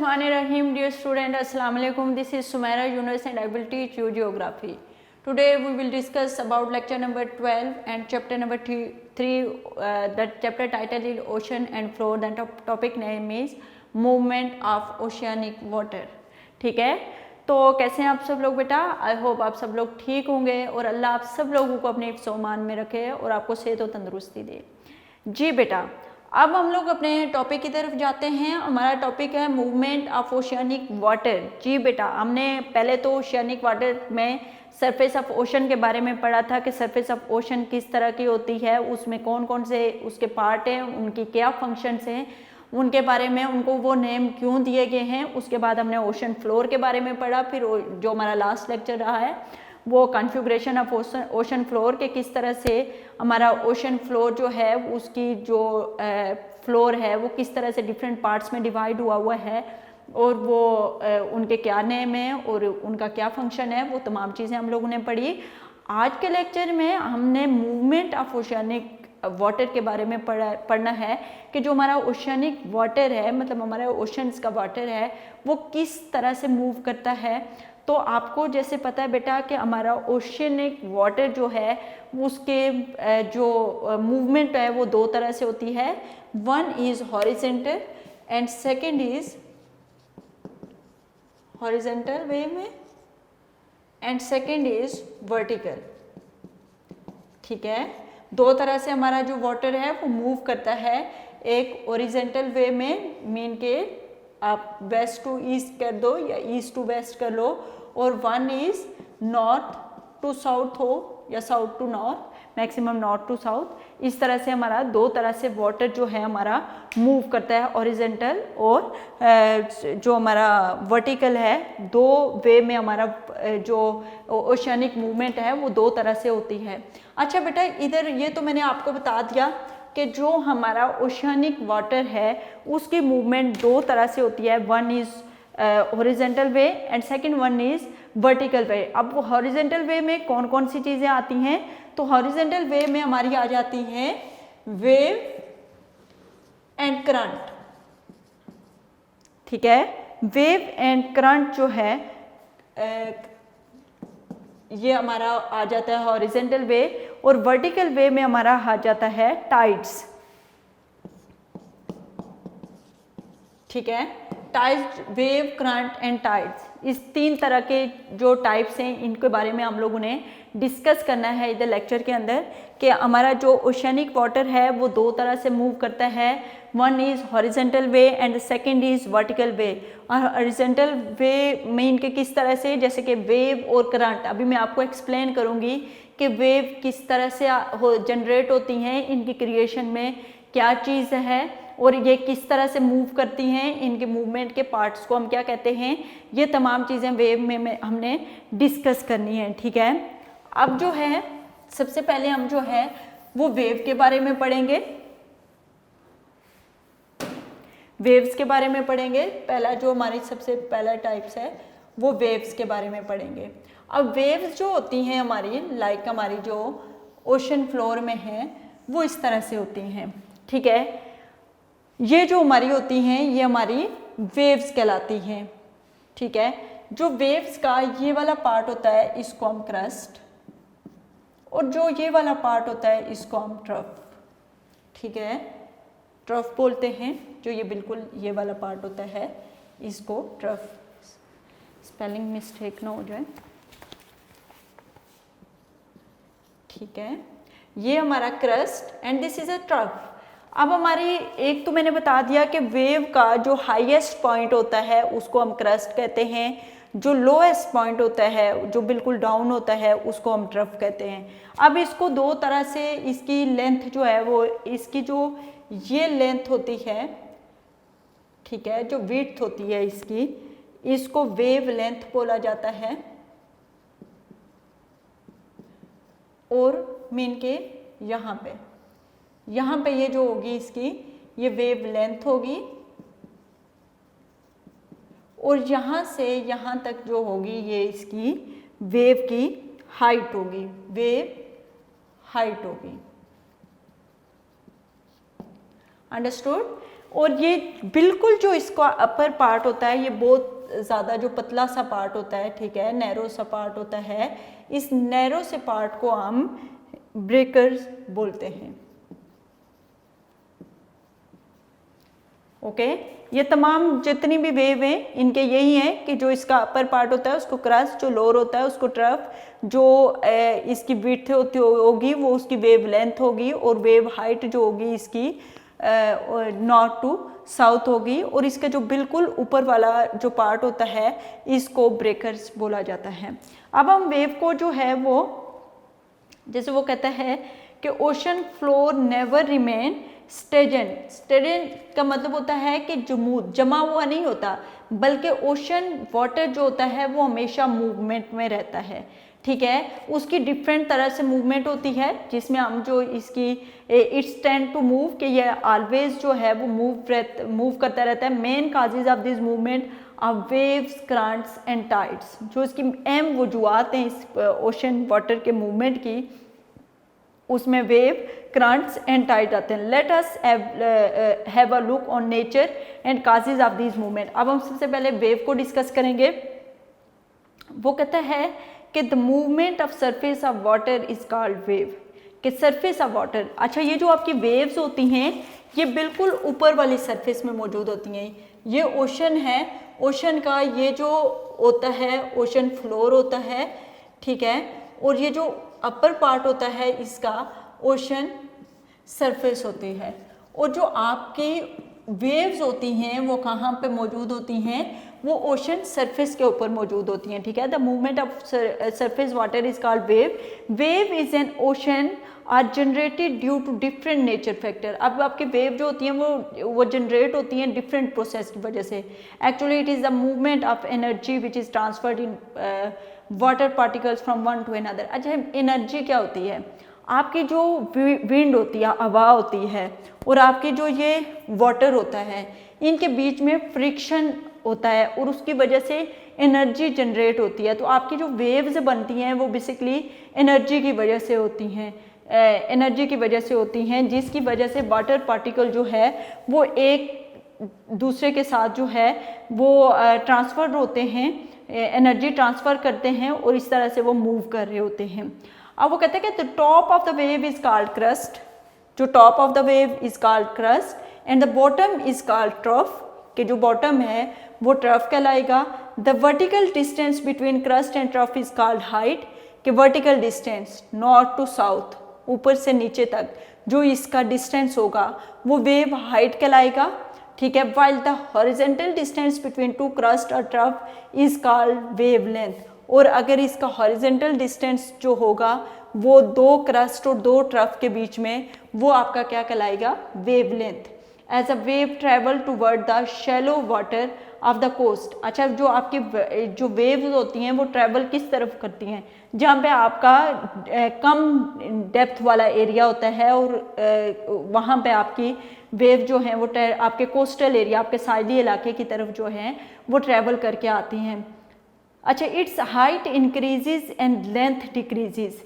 Bismillahirrahmanirrahim. Dear student, Assalamu alaikum. This is Sumaira Yunus and I will teach you geography. Today we will discuss about lecture number 12 and chapter number 3. The chapter title is Ocean and Flow. The topic name is Movement of Oceanic Water. ठीक है, तो कैसे हैं आप सब लोग बेटा? I hope आप सब लोग ठीक होंगे और अल्लाह आप सब लोगों को अपने हिफ्ज़-ओ-मान में रखे और आपको सेहत और तंदुरुस्ती दे। जी बेटा, अब हम लोग अपने टॉपिक की तरफ जाते हैं। हमारा टॉपिक है मूवमेंट ऑफ ओशियनिक वाटर। जी बेटा, हमने पहले तो ओशियनिक वाटर में सरफेस ऑफ ओशन के बारे में पढ़ा था कि सरफेस ऑफ ओशन किस तरह की होती है, उसमें कौन कौन से उसके पार्ट हैं, उनकी क्या फंक्शंस हैं, उनके बारे में उनको वो नेम क्यों दिए गए हैं। उसके बाद हमने ओशन फ्लोर के बारे में पढ़ा। फिर जो हमारा लास्ट लेक्चर रहा है वो कॉन्फ़िगरेशन ऑफ ओशन फ्लोर के किस तरह से हमारा ओशन फ्लोर जो है उसकी जो फ्लोर है वो किस तरह से डिफरेंट पार्ट्स में डिवाइड हुआ है और वो उनके क्या नेम है और उनका क्या फंक्शन है, वो तमाम चीज़ें हम लोगों ने पढ़ी। आज के लेक्चर में हमने मूवमेंट ऑफ ओशियनिक वाटर के बारे में पढ़ना है कि जो हमारा ओशियनिक वाटर है, मतलब हमारा ओशंस का वाटर है, वो किस तरह से मूव करता है। तो आपको जैसे पता है बेटा कि हमारा ओशियनिक वाटर जो है उसके जो मूवमेंट है वो दो तरह से होती है। One is horizontal and second is horizontal way में एंड सेकंड इज़ वर्टिकल। ठीक है, दो तरह से हमारा जो वाटर है वो मूव करता है। एक हॉरिजेंटल वे में मीन के आप वेस्ट टू ईस्ट कर दो या ईस्ट टू वेस्ट कर लो, और one is north to south हो या south to north, maximum north to south. इस तरह से हमारा दो तरह से वाटर जो है हमारा मूव करता है, हॉरिजेंटल और जो हमारा वर्टिकल है। दो वे में हमारा जो ओशियनिक मूवमेंट है वो दो तरह से होती है। अच्छा बेटा, इधर ये तो मैंने आपको बता दिया कि जो हमारा ओशियनिक वाटर है उसकी मूवमेंट दो तरह से होती है। One is horizontal way and second one is vertical way. अब हॉरिजेंटल वे में कौन कौन सी चीज़ें आती हैं? तो हॉरिजेंटल वे में हमारी आ जाती हैं वेव एंड करंट। ठीक है, वेव एंड करंट जो है ये हमारा आ जाता है हॉरिजेंटल वे, और वर्टिकल वे में हमारा आ जाता है टाइड्स। ठीक है, tides, wave, current and tides, इस तीन तरह के जो टाइप्स हैं इनके बारे में हम लोगों ने डिस्कस करना है इधर लेक्चर के अंदर कि हमारा जो ओशियनिक वाटर है वो दो तरह से मूव करता है। One is horizontal way and second is vertical way. और हॉरिजेंटल वे में इनके किस तरह से, जैसे कि वेव और करंट, अभी मैं आपको एक्सप्लेन करूँगी कि वेव किस तरह से जनरेट होती हैं, इनकी क्रिएशन में क्या चीज़ है और ये किस तरह से मूव करती हैं, इनके मूवमेंट के पार्ट्स को हम क्या कहते हैं, ये तमाम चीज़ें वेव में हमने डिस्कस करनी है। ठीक है, अब जो है सबसे पहले हम जो है वो वेव के बारे में पढ़ेंगे, वेव्स के बारे में पढ़ेंगे। पहला जो हमारी सबसे पहला टाइप्स है वो वेव्स के बारे में पढ़ेंगे। अब वेव्स जो होती हैं हमारी, लाइक हमारी जो ओशन फ्लोर में है वो इस तरह से होती हैं। ठीक है, ये जो हमारी होती हैं ये हमारी वेव्स कहलाती हैं। ठीक है, जो वेव्स का ये वाला पार्ट होता है इसको हम क्रस्ट, और जो ये वाला पार्ट होता है इसको हम ट्रफ। ठीक है, ट्रफ बोलते हैं। जो ये बिल्कुल ये वाला पार्ट होता है इसको ट्रफ, स्पेलिंग मिस्टेक ना हो जाए। ठीक है, ये हमारा crust and this is a trough. अब हमारी एक तो मैंने बता दिया कि वेव का जो हाईएस्ट पॉइंट होता है उसको हम क्रस्ट कहते हैं, जो लोएस्ट पॉइंट होता है जो बिल्कुल डाउन होता है उसको हम ट्रफ कहते हैं। अब इसको दो तरह से, इसकी लेंथ जो है वो, इसकी जो ये लेंथ होती है, ठीक है, जो विड्थ होती है इसकी, इसको वेव लेंथ बोला जाता है, और मीन के यहाँ पे ये जो होगी इसकी ये वेव लेंथ होगी, और यहाँ से यहाँ तक जो होगी ये इसकी वेव की हाइट होगी, वेव हाइट होगी। अंडरस्टूड? और ये बिल्कुल जो इसका अपर पार्ट होता है ये बहुत ज़्यादा जो पतला सा पार्ट होता है, ठीक है, नैरो सा पार्ट होता है, इस नैरो से पार्ट को हम ब्रेकर्स बोलते हैं। ओके, ये तमाम जितनी भी वेव हैं इनके यही है कि जो इसका अपर पार्ट होता है उसको क्रस्ट, जो लोअर होता है उसको ट्रफ, जो इसकी विड्थ होगी वो उसकी वेव लेंथ होगी, और वेव हाइट जो होगी इसकी नॉर्थ टू साउथ होगी, और इसका जो बिल्कुल ऊपर वाला जो पार्ट होता है इसको ब्रेकर्स बोला जाता है। अब हम वेव को जो है वो, जैसे वो कहता है कि ओशन फ्लोर नेवर रिमेन स्टेजेंट। स्टेजेंट का मतलब होता है कि जमा हुआ नहीं होता, बल्कि ओशन वाटर जो होता है वो हमेशा मूवमेंट में रहता है, ठीक है। उसकी डिफरेंट तरह से मूवमेंट होती है, जिसमें हम जो इसकी इट्स टेंड टू मूव, कि ये ऑलवेज जो है वो मूव करता रहता है। Main causes of this movement are waves, currents and tides. जो इसकी अहम वजूहत हैं इस ओशन वाटर के मूवमेंट की, उसमें वेव, करंट्स एंड टाइड आते हैं। Let us have a look on nature and causes of this movement. अब हम सबसे पहले वेव को डिस्कस करेंगे। वो कहता है कि the movement of surface of water is called wave, कि सरफेस ऑफ वाटर, अच्छा ये जो आपकी वेव्स होती हैं ये बिल्कुल ऊपर वाली सरफेस में मौजूद होती हैं। ये ओशन है, ओशन का ये जो होता है ओशन फ्लोर होता है, ठीक है, और ये जो अपर पार्ट होता है इसका ओशन सरफेस होती है। और जो आपकी वेव्स होती हैं वो कहाँ पे मौजूद होती हैं, वो ओशन सरफेस के ऊपर मौजूद होती हैं, ठीक है। The movement of surface water is called wave. Wave is an ocean are generated due to different nature factor. अब आपकी वेव जो होती हैं वो जनरेट होती हैं डिफरेंट प्रोसेस की वजह से। Actually it is the movement of energy which is transferred in water particles from one two another. अच्छा, एनर्जी क्या होती है, आपकी जो विंड होती है, हवा होती है, और आपकी जो ये वाटर होता है, इनके बीच में फ्रिक्शन होता है और उसकी वजह से एनर्जी जनरेट होती है। तो आपकी जो वेव्स बनती हैं वो बेसिकली एनर्जी की वजह से होती हैं, एनर्जी की वजह से होती हैं, जिसकी वजह से वाटर पार्टिकल जो है वो एक दूसरे के साथ जो है वो ट्रांसफ़र होते हैं, एनर्जी ट्रांसफ़र करते हैं, और इस तरह से वो मूव कर रहे होते हैं। अब वो कहते हैं कि the top of the wave is called crest, जो top of the wave is called crest, and the bottom is called trough, कि जो बॉटम है वो ट्रफ कहलाएगा। The vertical distance between crest and trough is called height, कि vertical distance north to south, ऊपर से नीचे तक जो इसका डिस्टेंस होगा वो वेव हाइट कहलाएगा, ठीक है। While the horizontal distance between two crest और trough is called wavelength, और अगर इसका हॉरिजेंटल डिस्टेंस जो होगा वो दो क्रस्ट और दो ट्रफ के बीच में, वो आपका क्या कहलाएगा, wave length. As a wave travel toward the shallow water of the coast. अच्छा, जो आपकी जो वेव्स होती हैं वो ट्रैवल किस तरफ करती हैं, जहाँ पे आपका कम डेप्थ वाला एरिया होता है, और वहाँ पे आपकी वेव जो हैं वो आपके कोस्टल एरिया, आपके साहिली इलाके की तरफ जो हैं वो ट्रैवल करके आती हैं। अच्छा, it's height increases and length decreases.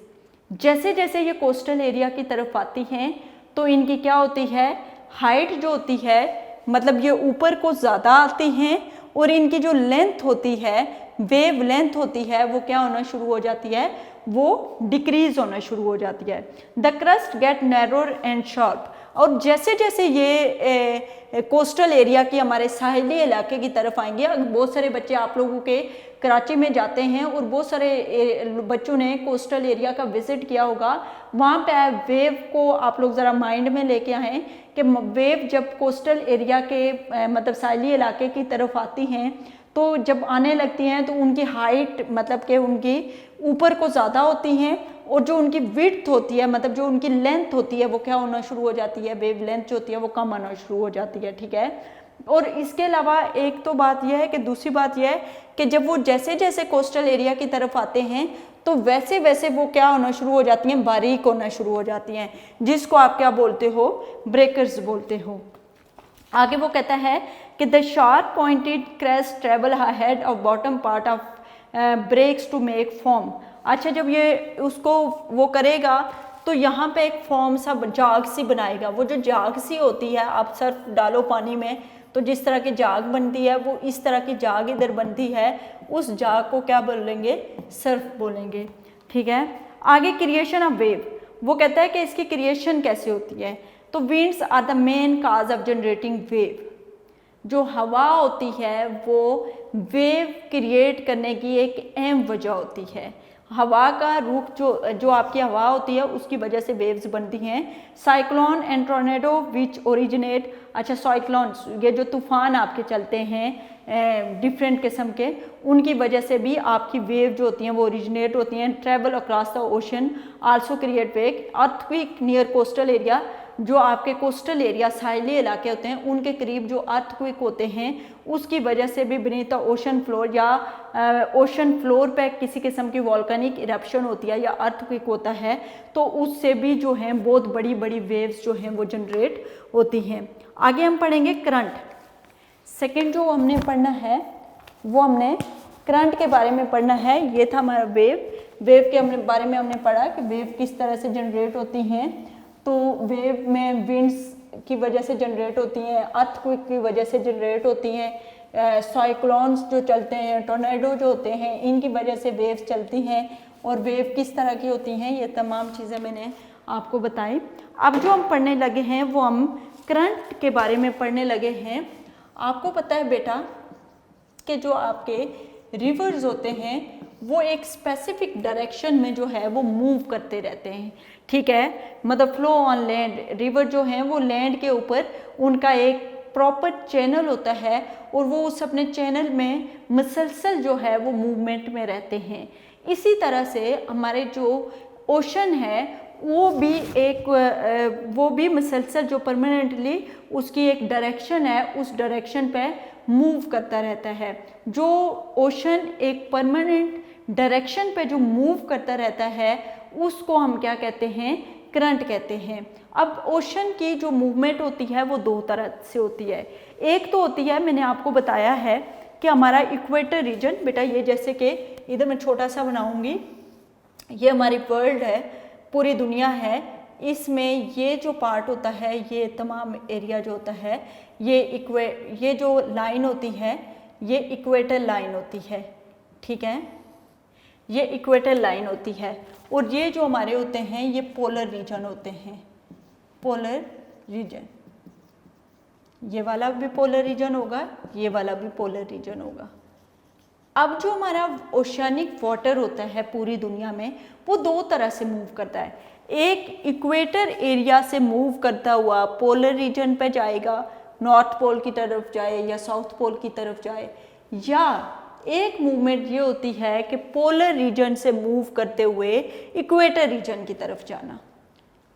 जैसे जैसे ये कोस्टल एरिया की तरफ आती हैं तो इनकी क्या होती है, हाइट जो होती है, मतलब ये ऊपर को ज़्यादा आती हैं, और इनकी जो लेंथ होती है, वेव लेंथ होती है, वो क्या होना शुरू हो जाती है, वो डिक्रीज होना शुरू हो जाती है। The crest get narrower and sharp. और जैसे जैसे ये कोस्टल एरिया की हमारे साहिली इलाके की तरफ आएंगे, बहुत सारे बच्चे आप लोगों के कराची में जाते हैं और बहुत सारे बच्चों ने कोस्टल एरिया का विजिट किया होगा, वहाँ पे वेव को आप लोग ज़रा माइंड में लेके आएँ कि वेव जब कोस्टल एरिया के मतलब साहिली इलाके की तरफ आती हैं तो जब आने लगती हैं तो उनकी हाइट मतलब कि उनकी ऊपर को ज़्यादा होती हैं, और जो उनकी विड्थ होती है मतलब जो उनकी लेंथ होती है वो क्या होना शुरू हो जाती है, वेव लेंथ जो होती है वो कम होना शुरू हो जाती है, ठीक है। और इसके अलावा एक तो बात यह है कि दूसरी बात यह है कि जब वो जैसे जैसे कोस्टल एरिया की तरफ आते हैं तो वैसे वैसे वो क्या होना शुरू हो जाती हैं, बारीक होना शुरू हो जाती हैं, जिसको आप क्या बोलते हो, ब्रेकर्स बोलते हो। आगे वो कहता है कि the sharp pointed crest travel ahead of bottom part of breaks to make form. अच्छा, जब ये उसको वो करेगा तो यहाँ पे एक फॉर्म सा जाग सी बनाएगा। वो जो जाग सी होती है, आप सर्फ डालो पानी में तो जिस तरह की जाग बनती है, वो इस तरह की जाग इधर बनती है, उस जाग को क्या बोलेंगे? सर्फ बोलेंगे। ठीक है, आगे क्रिएशन ऑफ वेव, वो कहता है कि इसकी क्रिएशन कैसे होती है। तो winds are the main cause of generating wave. जो हवा होती है वो वेव क्रिएट करने की एक अहम वजह होती है। हवा का रुख जो आपकी हवा होती है उसकी वजह से वेव्स बनती हैं। Cyclone and tornado which originate, अच्छा साइक्लोन ये जो तूफान आपके चलते हैं डिफरेंट किस्म के, उनकी वजह से भी आपकी वेव जो होती हैं वो ओरिजिनेट होती हैं। Travel across the ocean also create wave. Earthquake near coastal area, जो आपके कोस्टल एरिया साहिली इलाके होते हैं उनके करीब जो अर्थक्वेक होते हैं उसकी वजह से भी बीनीथ ओशन फ्लोर या ओशन फ्लोर पे किसी किस्म की वॉल्केनिक इरप्शन होती है या अर्थक्वेक होता है, तो उससे भी जो है बहुत बड़ी बड़ी वेव्स जो हैं वो जनरेट होती हैं। आगे हम पढ़ेंगे करंट। सेकेंड जो हमने पढ़ना है वो हमने करंट के बारे में पढ़ना है। ये था हमारा वेव के बारे में हमने पढ़ा कि वेव किस तरह से जनरेट होती हैं। तो वेव में विंड्स की वजह से जनरेट होती हैं, अर्थक्वेक की वजह से जनरेट होती हैं, साइक्लोन्स जो चलते हैं, टोर्नेडो जो होते हैं, इनकी वजह से वेव्स चलती हैं। और वेव किस तरह की होती हैं, ये तमाम चीज़ें मैंने आपको बताई। अब जो हम पढ़ने लगे हैं वो हम करंट के बारे में पढ़ने लगे हैं। आपको पता है बेटा कि जो आपके रिवर्स होते हैं वो एक स्पेसिफिक डायरेक्शन में जो है वो मूव करते रहते हैं। ठीक है, मतलब फ्लो ऑन लैंड, रिवर जो हैं वो लैंड के ऊपर उनका एक प्रॉपर चैनल होता है और वो उस अपने चैनल में मुसलसल जो है वो मूवमेंट में रहते हैं। इसी तरह से हमारे जो ओशन है वो भी मुसलसल जो परमानेंटली उसकी एक डायरेक्शन है उस डायरेक्शन पे मूव करता रहता है। जो ओशन एक परमानेंट डायरेक्शन पे जो मूव करता रहता है उसको हम क्या कहते हैं? करंट कहते हैं। अब ओशन की जो मूवमेंट होती है वो दो तरह से होती है। एक तो होती है, मैंने आपको बताया है कि हमारा इक्वेटर रीजन, बेटा ये जैसे कि इधर मैं छोटा सा बनाऊंगी, ये हमारी वर्ल्ड है, पूरी दुनिया है, इसमें ये जो पार्ट होता है, ये तमाम एरिया जो होता है, ये जो लाइन होती है ये इक्वेटर लाइन होती है। ठीक है, ये इक्वेटर लाइन होती है। और ये जो हमारे होते हैं ये पोलर रीजन होते हैं। पोलर रीजन, ये वाला भी पोलर रीजन होगा, ये वाला भी पोलर रीजन होगा। अब जो हमारा ओशियनिक वाटर होता है पूरी दुनिया में वो दो तरह से मूव करता है। एक इक्वेटर एरिया से मूव करता हुआ पोलर रीजन पे जाएगा, नॉर्थ पोल की तरफ जाए या साउथ पोल की तरफ जाए, या एक मूवमेंट ये होती है कि पोलर रीजन से मूव करते हुए इक्वेटर रीजन की तरफ जाना।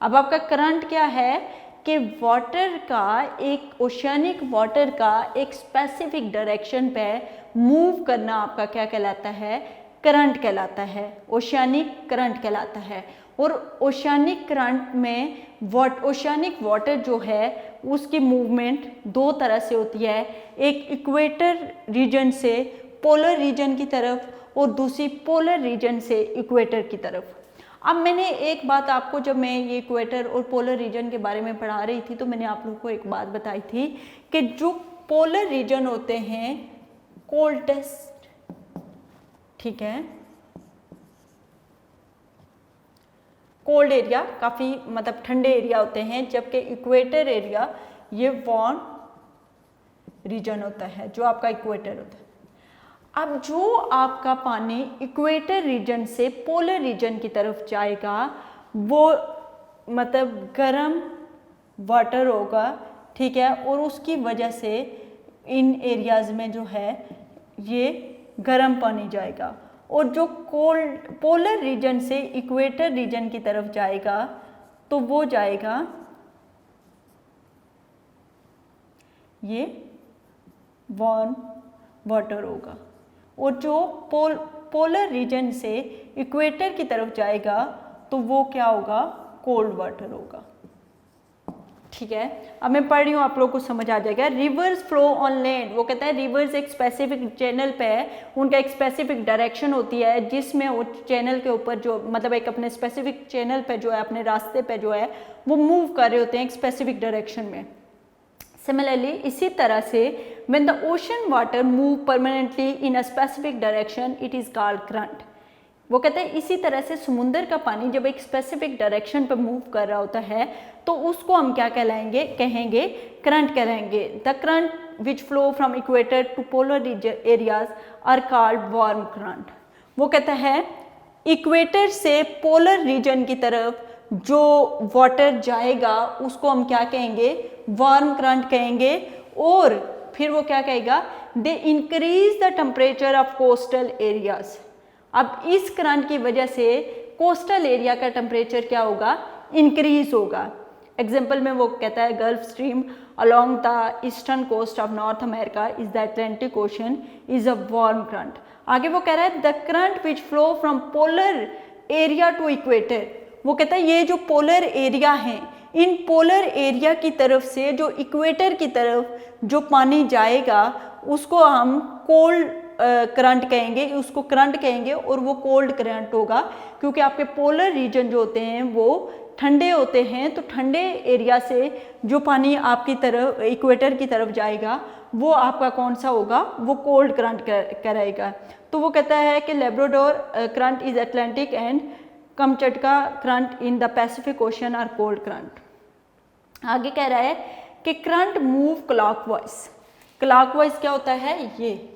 अब आपका करंट क्या है कि वाटर का एक ओशियनिक वाटर का एक स्पेसिफिक डायरेक्शन पे मूव करना आपका क्या कहलाता है? करंट कहलाता है, ओशियनिक करंट कहलाता है। और ओशियनिक करंट में ओशियनिक वाटर जो है उसकी मूवमेंट दो तरह से होती है, एक इक्वेटर रीजन से पोलर रीजन की तरफ और दूसरी पोलर रीजन से इक्वेटर की तरफ। अब मैंने एक बात आपको, जब मैं ये इक्वेटर और पोलर रीजन के बारे में पढ़ा रही थी तो मैंने आप लोगों को एक बात बताई थी कि जो पोलर रीजन होते हैं कोल्डेस्ट, ठीक है, कोल्ड एरिया काफ़ी मतलब ठंडे एरिया होते हैं, जबकि इक्वेटर एरिया ये वार्म रीजन होता है, जो आपका इक्वेटर होता है। अब जो आपका पानी इक्वेटर रीजन से पोलर रीजन की तरफ जाएगा वो मतलब गर्म वाटर होगा, ठीक है, और उसकी वजह से इन एरियाज़ में जो है ये गर्म पानी जाएगा। और जो कोल्ड पोलर रीजन से इक्वेटर रीजन की तरफ जाएगा तो वो जाएगा ये वार्म वाटर होगा। और जो पोलर रीजन से इक्वेटर की तरफ जाएगा तो वो क्या होगा? कोल्ड वाटर होगा। ठीक है, अब मैं पढ़ रही हूँ, आप लोग को समझ आ जाएगा। रिवर्स फ्लो ऑन लैंड, वो कहता है रिवर्स एक स्पेसिफिक चैनल पे है, उनका एक स्पेसिफिक डायरेक्शन होती है जिसमें वो चैनल के ऊपर जो मतलब एक अपने स्पेसिफिक चैनल पे जो है, अपने रास्ते पे जो है वो मूव कर रहे होते हैं एक स्पेसिफिक डायरेक्शन में। सिमिलरली इसी तरह से when the ocean water move permanently in a specific direction it is called current. वो कहते हैं इसी तरह से समुंदर का पानी जब एक स्पेसिफिक डायरेक्शन पर मूव कर रहा होता है तो उसको हम क्या कहेंगे करंट कहलाएंगे। The current which flow from equator to polar areas are called warm current. वो कहता है इक्वेटर से पोलर रीजन की तरफ जो वाटर जाएगा उसको हम क्या कहेंगे, वार्म करंट कहेंगे। और फिर वो क्या कहेगा, they increase the temperature of coastal areas. अब इस करंट की वजह से कोस्टल एरिया का टेम्परेचर क्या होगा, इंक्रीज होगा। एग्जाम्पल में वो कहता है Gulf Stream along the eastern coast of North America is the Atlantic Ocean is a warm current. आगे वो कह रहा है the current which flow from polar area to equator. वो कहता है ये जो पोलर एरिया हैं, इन पोलर एरिया की तरफ से जो इक्वेटर की तरफ जो पानी जाएगा उसको हम कोल्ड करंट कहेंगे, उसको करंट कहेंगे और वो कोल्ड करंट होगा क्योंकि आपके पोलर रीजन जो होते हैं वो ठंडे होते हैं। तो ठंडे एरिया से जो पानी आपकी तरफ इक्वेटर की तरफ जाएगा वो आपका कौन सा होगा, वो कोल्ड करंट कराएगा। तो वो कहता है कि Labrador current is Atlantic and Kamchatka current in the Pacific Ocean are cold current. आगे कह रहा है कि करंट मूव क्लॉकवाइज। क्लॉकवाइज क्या होता है, ये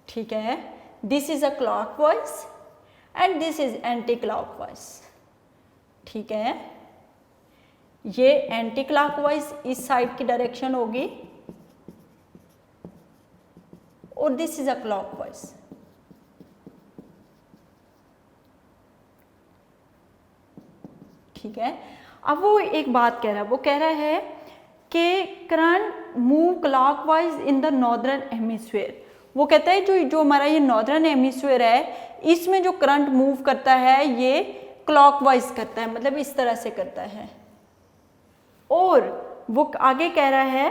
ठीक है, this is a clockwise and this is anti clockwise. ठीक है, ये एंटी क्लॉकवाइज इस साइड की डायरेक्शन होगी और दिस इज अ क्लॉकवाइज। ठीक है, अब वो एक बात कह रहा है, वो कह रहा है कि current move clockwise in the northern hemisphere. वो कहता है जो हमारा ये नॉर्दर्न हेमिस्फीयर है इसमें जो करंट मूव करता है ये क्लॉकवाइज करता है, मतलब इस तरह से करता है। और वो आगे कह रहा है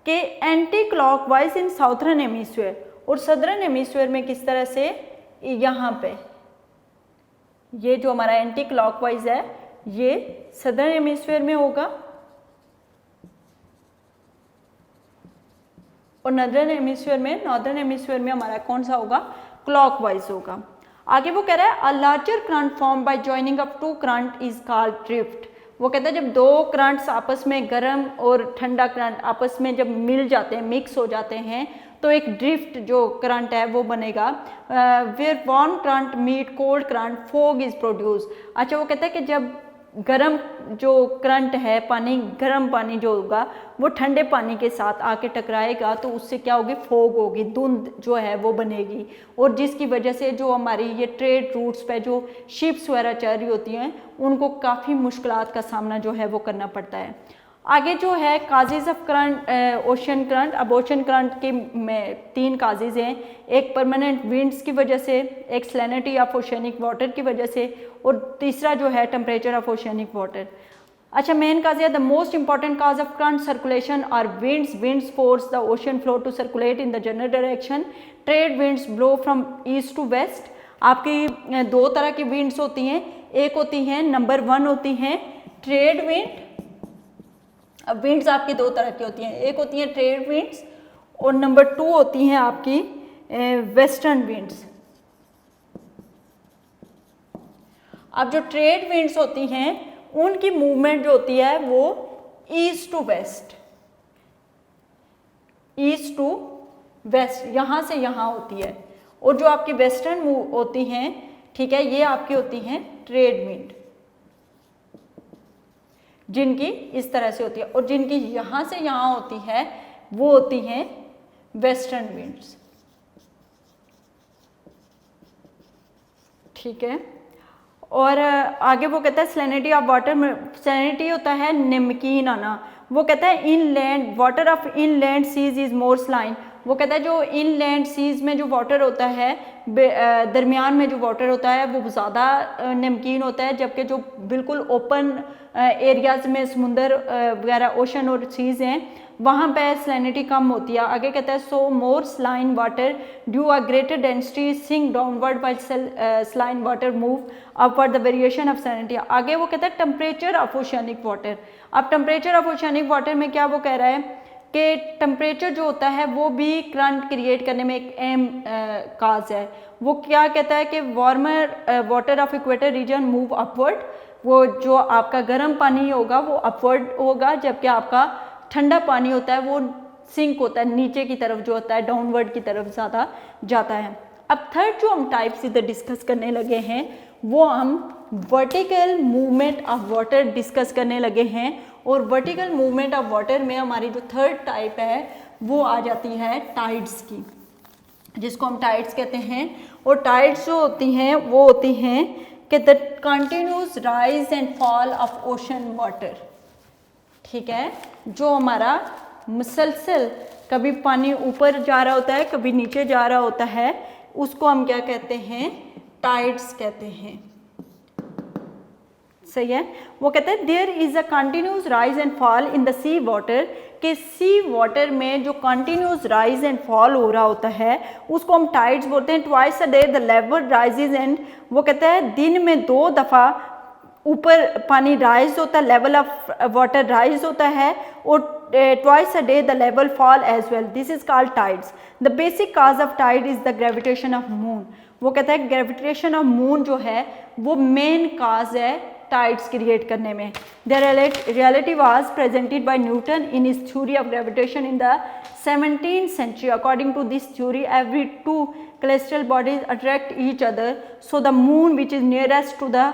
कि एंटी क्लॉकवाइज इन साउथर्न हेमिस्फीयर, और सदर्न हेमिस्फीयर में किस तरह से, यहाँ पे ये जो हमारा एंटी क्लॉकवाइज है ये सदर्न हेमिस्फीयर में होगा और नॉर्दर्न हेमिस्फीयर में हमारा कौन सा होगा, क्लॉकवाइज होगा। आगे वो कह रहा है a larger current form by joining up to current is called drift. वो कहता है जब दो करंट्स आपस में, गर्म और ठंडा करंट आपस में जब मिल जाते हैं, मिक्स हो जाते हैं तो एक ड्रिफ्ट जो करंट है वो बनेगा। Where warm current meet cold current fog is produce. अच्छा, वो कहता है कि जब गर्म जो करंट है, पानी, गर्म पानी जो होगा वो ठंडे पानी के साथ आके टकराएगा तो उससे क्या होगी, फॉग होगी, धुंध जो है वो बनेगी। और जिसकी वजह से जो हमारी ये ट्रेड रूट्स पे जो शिप्स वगैरह चल रही होती हैं उनको काफ़ी मुश्किलात का सामना जो है वो करना पड़ता है। आगे जो है causes of current, ocean current. अब ओशन करंट के में 3 काजेज हैं, एक परमानेंट विंड्स की वजह से, एक सैलिनिटी ऑफ ओशनिक वाटर की वजह से और तीसरा जो है टेम्परेचर ऑफ ओशनिक वाटर। अच्छा, मेन काज है the most important cause of current circulation are winds force the ocean flow to circulate in the general direction. Trade winds blow from east to west. आपकी 2 तरह की winds होती हैं, एक होती हैं नंबर 1 होती हैं ट्रेड विंड। अब विंड्स आपकी 2 तरह की होती हैं, एक होती हैं ट्रेड विंड्स और नंबर 2 होती हैं आपकी वेस्टर्न विंड्स। अब जो ट्रेड विंड्स होती हैं उनकी मूवमेंट जो होती है वो ईस्ट टू वेस्ट, यहाँ से यहाँ होती है। और जो आपकी वेस्टर्न मूव होती हैं, ठीक है, ये आपकी होती हैं ट्रेड विंड, जिनकी इस तरह से होती है, और जिनकी यहाँ से यहाँ होती है वो होती हैं वेस्टर्न विंड्स। ठीक है, और आगे वो कहता है सैलिनिटी ऑफ वाटर। सैलिनिटी होता है नमकीन आना। वो कहता है inland water of inland seas is more saline. वो कहता है जो इनलैंड सीज़ में जो वाटर होता है, दरमियान में जो वाटर होता है वो ज़्यादा नमकीन होता है, जबकि जो बिल्कुल ओपन एरियाज़ में समुंदर वगैरह ओशन और सीज़ हैं वहाँ पे सैलिनिटी कम होती है। आगे कहता है so more saline water due a greater density sink downward by saline water move upward the variation of salinity. आगे वो कहता है टेम्परेचर ऑफ ओशियनिक वाटर। अब टेम्परेचर ऑफ ओशियनिक वाटर में क्या वो कह रहा है कि टेम्परेचर जो होता है वो भी करंट क्रिएट करने में एक अहम काज है। वो क्या कहता है कि warmer water of equator region move upward, वो जो आपका गर्म पानी होगा वो अपवर्ड होगा, जबकि आपका ठंडा पानी होता है वो सिंक होता है, नीचे की तरफ जो होता है डाउनवर्ड की तरफ ज़्यादा जाता है। अब थर्ड जो हम टाइप्स इधर डिस्कस करने लगे हैं वो हम vertical movement of water discuss करने लगे हैं। और वर्टिकल मूवमेंट ऑफ वाटर में हमारी जो थर्ड टाइप है वो आ जाती है टाइड्स की, जिसको हम टाइड्स कहते हैं। और टाइड्स जो होती हैं वो होती हैं कि the continuous rise and fall of ocean water. ठीक है, जो हमारा मुसलसल कभी पानी ऊपर जा रहा होता है कभी नीचे जा रहा होता है, उसको हम क्या कहते हैं, टाइड्स कहते हैं। सही है। वो कहते हैं there is a continuous rise and fall in the sea water, कि सी वाटर में जो कंटिन्यूस राइज एंड फॉल हो रहा होता है उसको हम टाइड्स बोलते हैं। Twice a day the level rises and, वो कहता है दिन में 2 दफ़ा ऊपर पानी राइज होता है, लेवल ऑफ वाटर राइज होता है, और twice a day the level fall as well. This is called tides. The basic cause of tide is the gravitation of moon. वो कहता है ग्रेविटेशन ऑफ मून जो है वो मेन काज है टाइड्स क्रिएट करने में। The reality was presented by Newton in his theory of gravitation in the 17th century. According to this theory, every 2 celestial bodies attract each other, so the moon, which is nearest to the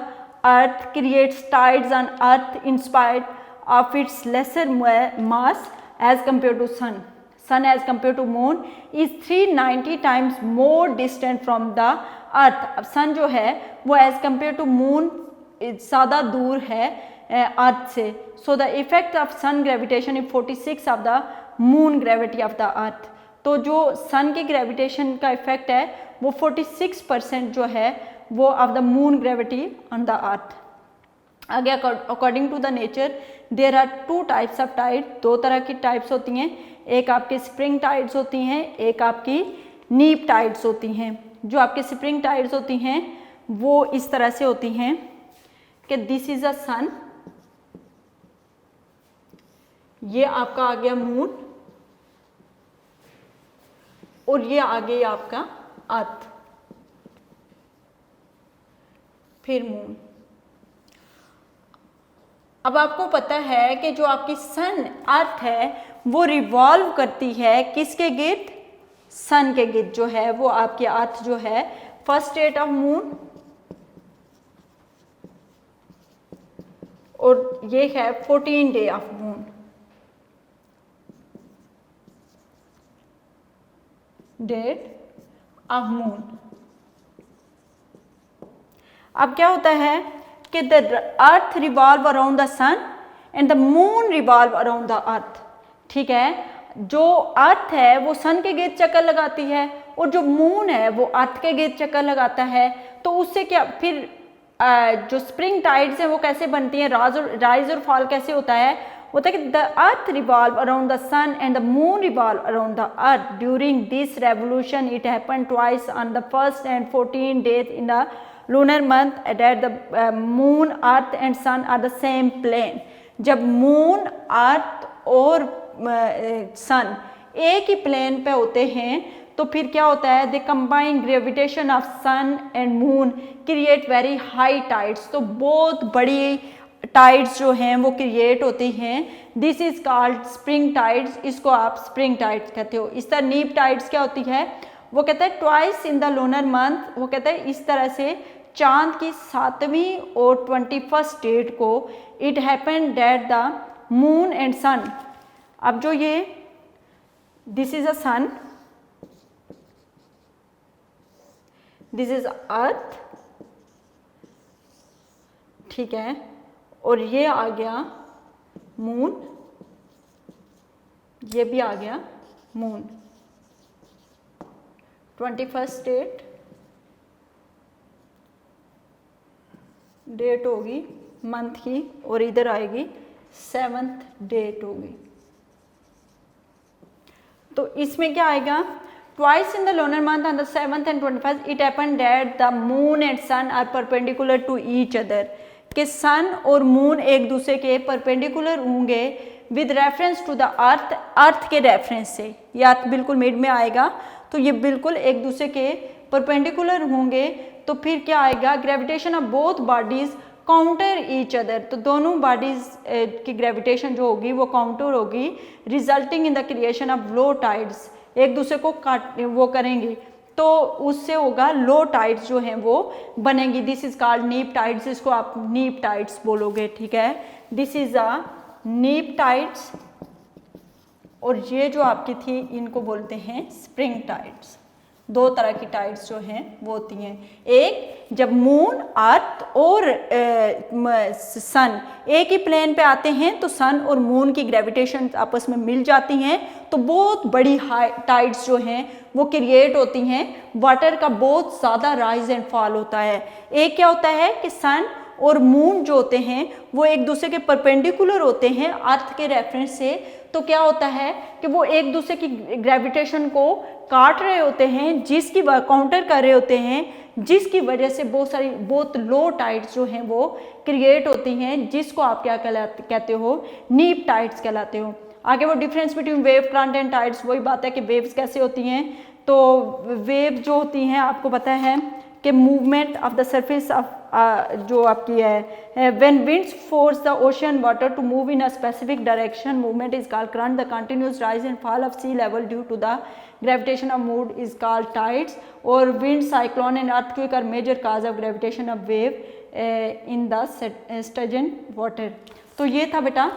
earth, creates tides on earth in spite of its lesser mass as compared to sun. Sun as compared to moon is 390 times more distant from the earth. अब sun जो है वो as compared to moon ज़्यादा दूर है earth से। So the effect of sun gravitation is 46 of the moon gravity of the earth. तो जो सन के ग्रेविटेशन का इफेक्ट है वो 46% जो है वो of the moon gravity on the earth. आगे according to the nature there are 2 types of tide. 2 तरह की टाइप्स होती हैं, एक आपकी स्प्रिंग टाइड्स होती हैं, एक आपकी नीप टाइड्स होती हैं। जो आपके स्प्रिंग टाइड्स होती हैं वो इस तरह से होती हैं कि दिस इज अ सन, ये आपका आ गया मून, और ये आ गया आपका अर्थ, फिर मून। अब आपको पता है कि जो आपकी सन अर्थ है वो रिवॉल्व करती है किसके गिर्द, सन के गिर्द जो है वो आपकी अर्थ जो है फर्स्ट स्टेट ऑफ मून, और ये है 14 day of moon. Date of moon. अब क्या होता है कि the earth revolve around the sun and the moon revolve around the earth. ठीक है, जो अर्थ है वो सन के गिर्द चक्कर लगाती है और जो मून है वो अर्थ के गिर्द चक्कर लगाता है। तो उससे क्या फिर जो स्प्रिंग टाइड्स हैं वो कैसे बनती हैं, राइज और फॉल कैसे होता है कि the earth revolve around the sun and the moon revolve around the earth. During this revolution it happen twice on the first and 14 days in the lunar month at the moon earth and sun are the same plane. जब moon earth और sun एक ही plane पे होते हैं तो फिर क्या होता है, the combined gravitation of sun and moon create very high tides. तो बहुत बड़ी टाइड्स जो हैं वो क्रिएट होती हैं। This is called spring tides, इसको आप स्प्रिंग टाइड्स कहते हो। इस तरह नीप टाइड्स क्या होती है, वो कहता है twice in the lunar month. वो कहता है इस तरह से चांद की 7वीं और 21st डेट को it happen date the moon and sun. अब जो ये this is a sun, this is earth, ठीक है, और ये आ गया मून, ये भी आ गया मून। 21 डेट होगी मंथ की, और इधर आएगी 7th डेट होगी। तो इसमें क्या आएगा, twice in the lunar month on the 7th and 21st it happened that the moon and sun are perpendicular to each other, कि सन और मून एक दूसरे के परपेंडिकुलर होंगे with reference to the earth, earth के रेफरेंस से, ये अर्थ बिल्कुल मिड में आएगा, तो ये बिल्कुल एक दूसरे के परपेंडिकुलर होंगे। तो फिर क्या आएगा, gravitation of both bodies counter each other, तो दोनों बॉडीज की ग्रेविटेशन जो होगी वो काउंटर होगी, resulting in the creation of low tides, एक दूसरे को काट वो करेंगी, तो उससे होगा लो टाइड्स जो हैं वो बनेंगी। दिस इज कॉल्ड नीप टाइड्स, इसको आप नीप टाइड्स बोलोगे, ठीक है। दिस इज अ नीप टाइड्स, और ये जो आपकी थी इनको बोलते हैं स्प्रिंग टाइड्स। दो तरह की टाइड्स जो हैं वो होती हैं, एक जब मून, अर्थ और सन एक ही प्लेन पे आते हैं तो सन और मून की ग्रेविटेशन आपस में मिल जाती हैं, तो बहुत बड़ी हाई टाइड्स जो हैं वो क्रिएट होती हैं, वाटर का बहुत ज़्यादा राइज एंड फॉल होता है। एक क्या होता है कि सन और मून जो होते हैं वो एक दूसरे के परपेंडिकुलर होते हैं अर्थ के रेफरेंस से, तो क्या होता है कि वो एक दूसरे की ग्रेविटेशन को काट रहे होते हैं, जिसकी काउंटर कर रहे होते हैं, जिसकी वजह से बहुत लो टाइड्स जो हैं वो क्रिएट होती हैं, जिसको आप क्या कहते हो, नीप टाइड्स कहलाते हो। आगे वो difference between wave, current and tides, वही बात है कि वेव्स कैसे होती हैं। तो वेव जो होती हैं आपको पता है कि movement of the surface of जो आपकी है, when winds force the ocean water to move in a specific direction, movement is called current. The continuous rise and fall of sea level due to the gravitation of moon is called tides. और wind, cyclone and earthquake are major cause of gravitation of wave in the stagnant water. तो ये था बेटा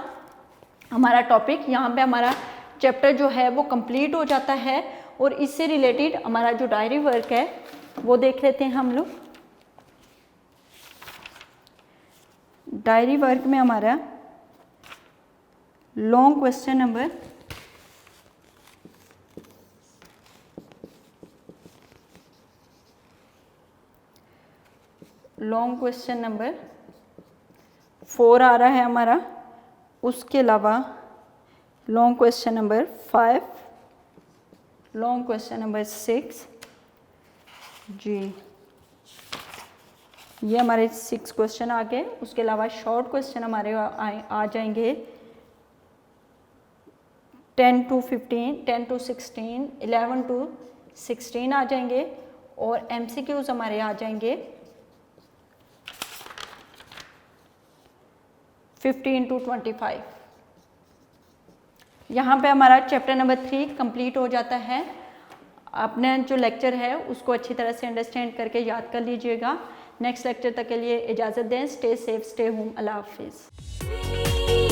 हमारा topic, यहाँ पे हमारा chapter जो है वो कंप्लीट हो जाता है, और इससे रिलेटेड हमारा जो डायरी वर्क है वो देख लेते हैं हम लोग। डायरी वर्क में हमारा लॉन्ग क्वेश्चन नंबर 4 आ रहा है हमारा, उसके अलावा long question number 5, long question number 6 जी, ये हमारे 6 क्वेश्चन आ गए। उसके अलावा शॉर्ट क्वेश्चन हमारे आ जाएंगे 10 to 15, 10 to 16, 11 to 16 आ जाएंगे, और MCQs हमारे आ जाएंगे 15 to 25। यहाँ पे हमारा चैप्टर नंबर 3 कंप्लीट हो जाता है। अपने जो लेक्चर है उसको अच्छी तरह से अंडरस्टैंड करके याद कर लीजिएगा। नेक्स्ट लेक्चर तक के लिए इजाज़त दें। स्टे सेफ, स्टे होम, अल्लाह हाफिज़।